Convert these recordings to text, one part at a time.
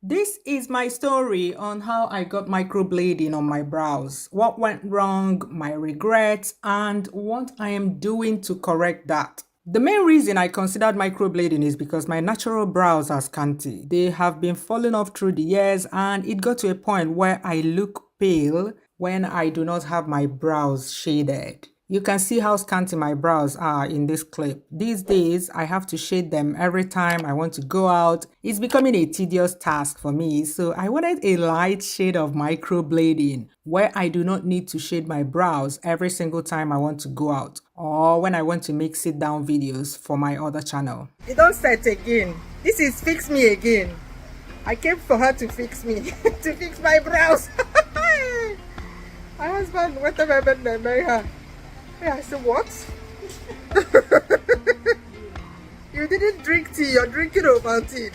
This is my story on how I got microblading on my brows, what went wrong, my regrets, and what I am doing to correct that. The main reason I considered microblading is because my natural brows are scanty. They have been falling off through the years, and it got to a point where I look pale when I do not have my brows shaded. You can see how scanty my brows are in this clip. These days, I have to shade them every time I want to go out. It's becoming a tedious task for me, so I wanted a light shade of microblading where I do not need to shade my brows every single time I want to go out or when I want to make sit-down videos for my other channel. It don't set again. This is fix me again. I came for her to fix me, to fix my brows. My husband, whatever happened to marry her. Yeah, I said, what? You didn't drink tea, you're drinking Ovaltine.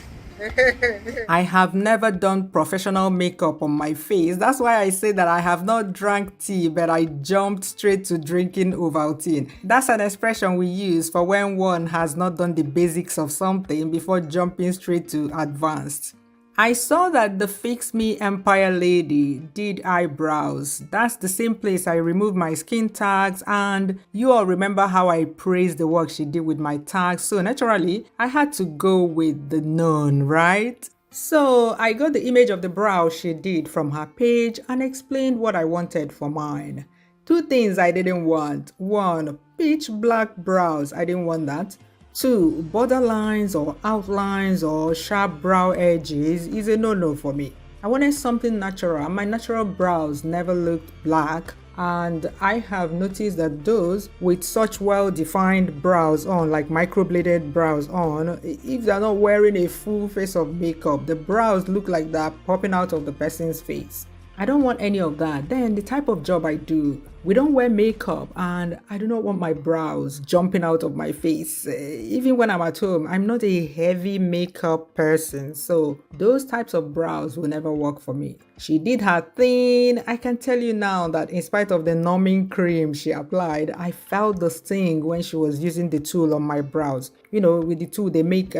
I have never done professional makeup on my face. That's why I say that I have not drank tea, but I jumped straight to drinking Ovaltine. That's an expression we use for when one has not done the basics of something before jumping straight to advanced. I saw that the Fix Me Empire lady did eyebrows. That's the same place I removed my skin tags, and you all remember how I praised the work she did with my tags, so naturally I had to go with the known, right? So I got the image of the brow she did from her page and explained what I wanted for mine. Two things I didn't want. One, pitch black brows. I didn't want that. Two, borderlines or outlines or sharp brow edges is a no-no for me. I wanted something natural. My natural brows never looked black, and I have noticed that those with such well-defined brows on, like microbladed brows on, if they're not wearing a full face of makeup, the brows look like they're popping out of the person's face. I don't want any of that. Then the type of job I do, we don't wear makeup, and I do not want my brows jumping out of my face. Even when I'm at home, I'm not a heavy makeup person, so those types of brows will never work for me. She did her thing. I can tell you now that in spite of the numbing cream she applied, I felt the sting when she was using the tool on my brows. You know, with the tool, they make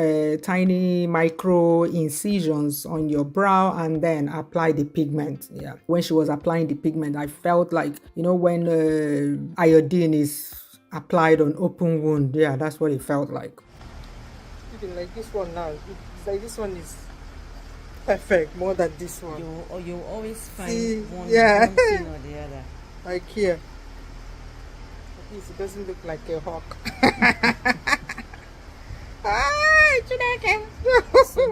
tiny micro incisions on your brow and then apply the pigment. Yeah, when she was applying the pigment, I felt like, you know, when iodine is applied on open wound. Yeah, that's what it felt like. Even like this one now, it's like this one is perfect more than this one. You always find one thing or the other. Like here. At least it doesn't look like a hawk.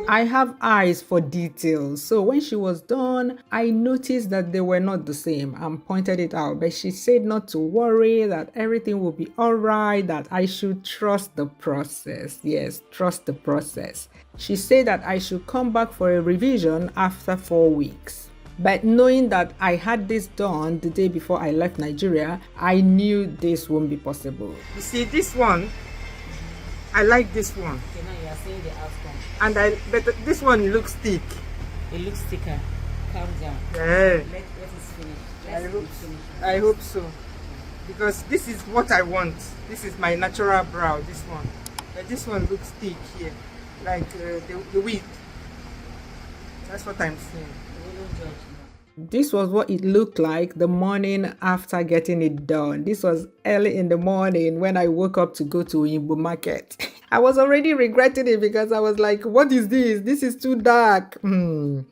I have eyes for details, so when she was done, I noticed that they were not the same and pointed it out, but she said not to worry, that everything will be alright, that I should trust the process. Yes, trust the process. She said that I should come back for a revision after 4 weeks. But knowing that I had this done the day before I left Nigeria, I knew this won't be possible. You see, this one, I like this one. Okay, now you are seeing the outcome. But this one looks thick. It looks thicker. Calm down. Yeah. Let it finish. I hope so. Because this is what I want. This is my natural brow, this one. But this one looks thick here. Like the width. That's what I'm seeing. This was what it looked like the morning after getting it done. This was early in the morning when I woke up to go to Imbo market. I was already regretting it because I was like, what is this? This is too dark.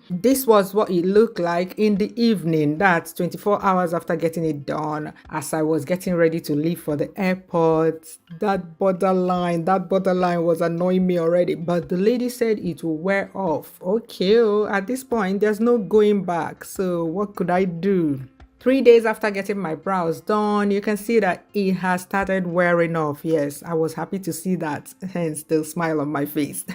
This was what it looked like in the evening. That's 24 hours after getting it done. As I was getting ready to leave for the airport, that borderline was annoying me already. But the lady said it will wear off. Okay, at this point, there's no going back. So what could I do? 3 days after getting my brows done, you can see that it has started wearing off. Yes, I was happy to see that, hence the smile on my face.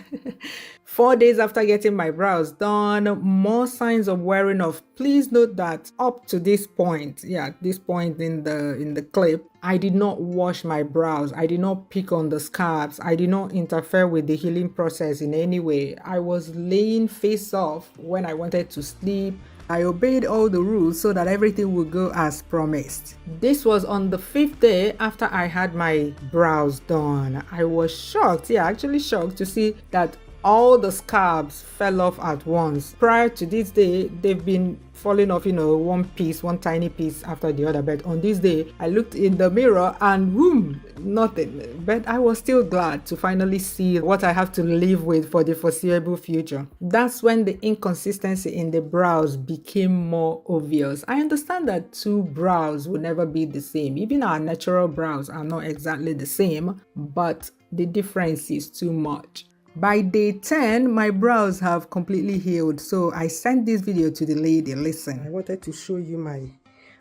4 days after getting my brows done, more signs of wearing off. Please note that up to this point, this point in the clip, I did not wash my brows. I did not pick on the scalps. I did not interfere with the healing process in any way. I was laying face off when I wanted to sleep. I obeyed all the rules so that everything would go as promised. This was on the 5th day after I had my brows done. I was shocked, actually shocked to see that all the scabs fell off at once. Prior to this day, they've been falling off, one piece, one tiny piece after the other. But on this day, I looked in the mirror and boom, nothing. But I was still glad to finally see what I have to live with for the foreseeable future. That's when the inconsistency in the brows became more obvious. I understand that two brows will never be the same. Even our natural brows are not exactly the same, but the difference is too much. By day 10, my brows have completely healed. So I sent this video to the lady. Listen, I wanted to show you my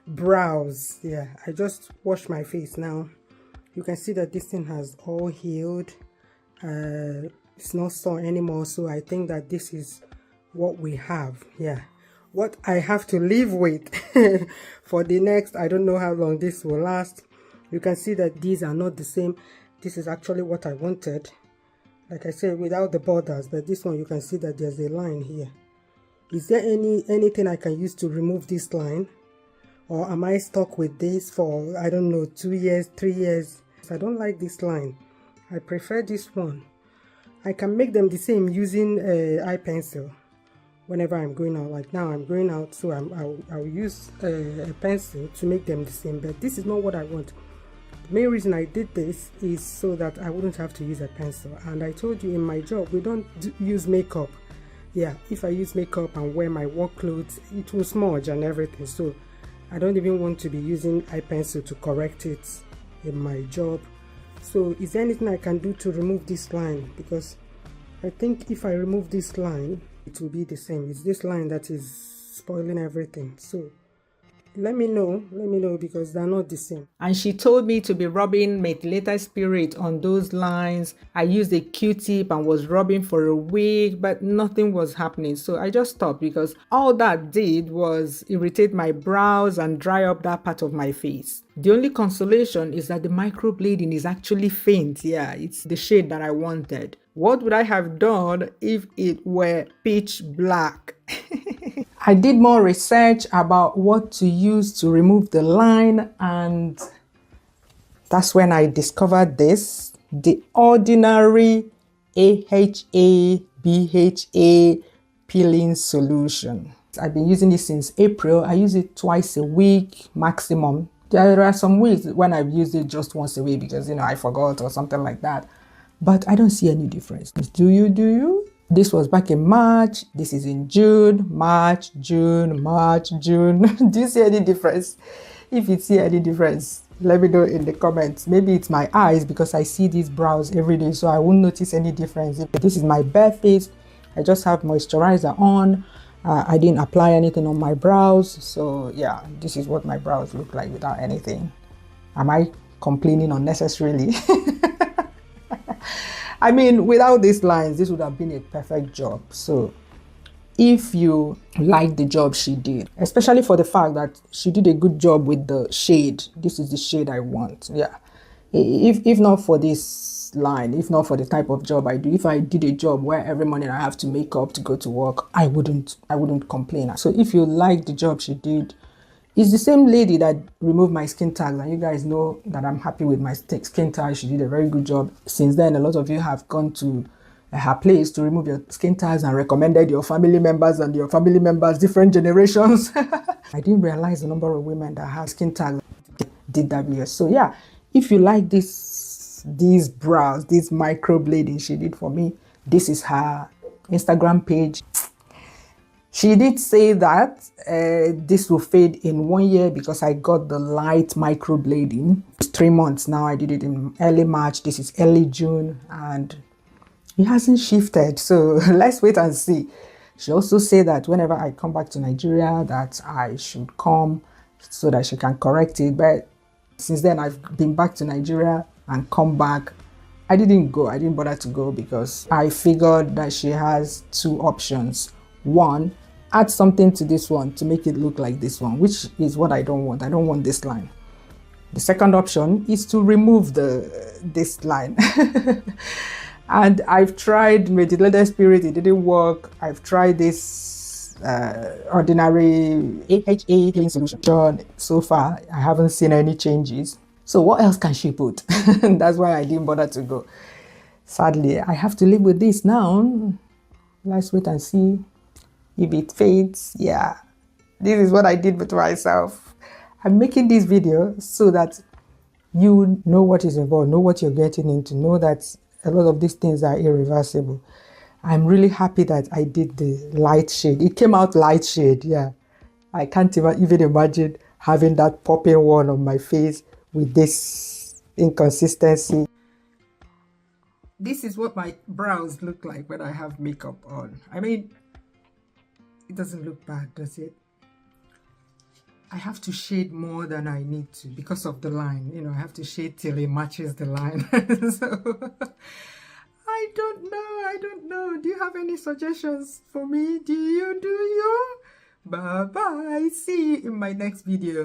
brows. Yeah, I just washed my face now. You can see that this thing has all healed. It's not sore anymore. So I think that this is what we have. Yeah, what I have to live with for the next, I don't know how long this will last. You can see that these are not the same. This is actually what I wanted. Like I said, without the borders, but this one you can see that there's a line here. Is there anything I can use to remove this line? Or am I stuck with this for, I don't know, 2 years, 3 years? I don't like this line. I prefer this one. I can make them the same using eye pencil whenever I'm going out. Like now I'm going out, so I'll use a pencil to make them the same. But this is not what I want. The main reason I did this is so that I wouldn't have to use a pencil. And I told you in my job, we don't use makeup. Yeah, if I use makeup and wear my work clothes, it will smudge and everything. So I don't even want to be using eye pencil to correct it in my job. So is there anything I can do to remove this line? Because I think if I remove this line, it will be the same. It's this line that is spoiling everything. So let me know because they're not the same. And she told me to be rubbing methylated spirit on those lines. I used a Q-tip and was rubbing for a week, but nothing was happening. So I just stopped because all that did was irritate my brows and dry up that part of my face. The only consolation is that the microblading is actually faint. Yeah, it's the shade that I wanted. What would I have done if it were pitch black? I did more research about what to use to remove the line, and that's when I discovered this, the ordinary AHA BHA peeling solution. I've been using it since April. I use it twice a week maximum. There are some weeks when I've used it just once a week because, I forgot or something like that. But I don't see any difference. Do you? This was back in March. This is in June, March, June. Do you see any difference? If you see any difference, let me know in the comments. Maybe it's my eyes because I see these brows every day, so I won't notice any difference. If this is my bare face, I just have moisturizer on. I didn't apply anything on my brows. So yeah, this is what my brows look like without anything. Am I complaining unnecessarily? I mean, without these lines, this would have been a perfect job. So if you like the job she did, especially for the fact that she did a good job with the shade, this is the shade I want. Yeah. If not for this line, if not for the type of job I do, if I did a job where every morning I have to make up to go to work, I wouldn't complain. So if you like the job she did, it's the same lady that removed my skin tags, and you guys know that I'm happy with my skin tags. She did a very good job. Since then, a lot of you have gone to her place to remove your skin tags and recommended your family members and your family members, different generations. I didn't realize the number of women that have skin tags did that video. So yeah, if you like these brows, this microblading she did for me, this is her Instagram page. She did say that this will fade in 1 year because I got the light microblading. It's 3 months now. I did it in early March. This is early June and it hasn't shifted. So let's wait and see. She also said that whenever I come back to Nigeria that I should come so that she can correct it. But since then I've been back to Nigeria and come back. I didn't bother to go because I figured that she has 2 options. One, add something to this one to make it look like this one, which is what I don't want. I don't want this line. The second option is to remove this line. And I've tried methylated spirit, it didn't work. I've tried this ordinary AHA clean solution. So far, I haven't seen any changes. So what else can she put? That's why I didn't bother to go. Sadly, I have to live with this now. Let's wait and see if it fades. Yeah, this is what I did with myself. I'm making this video so that you know what is involved, know what you're getting into, know that a lot of these things are irreversible. I'm really happy that I did the light shade. It came out light shade, yeah. I can't even imagine having that popping one on my face with this inconsistency. This is what my brows look like when I have makeup on. I mean, it doesn't look bad, does it? I have to shade more than I need to because of the line. You know, I have to shade till it matches the line. So, I don't know. Do you have any suggestions for me? Do you? Bye-bye. See you in my next video.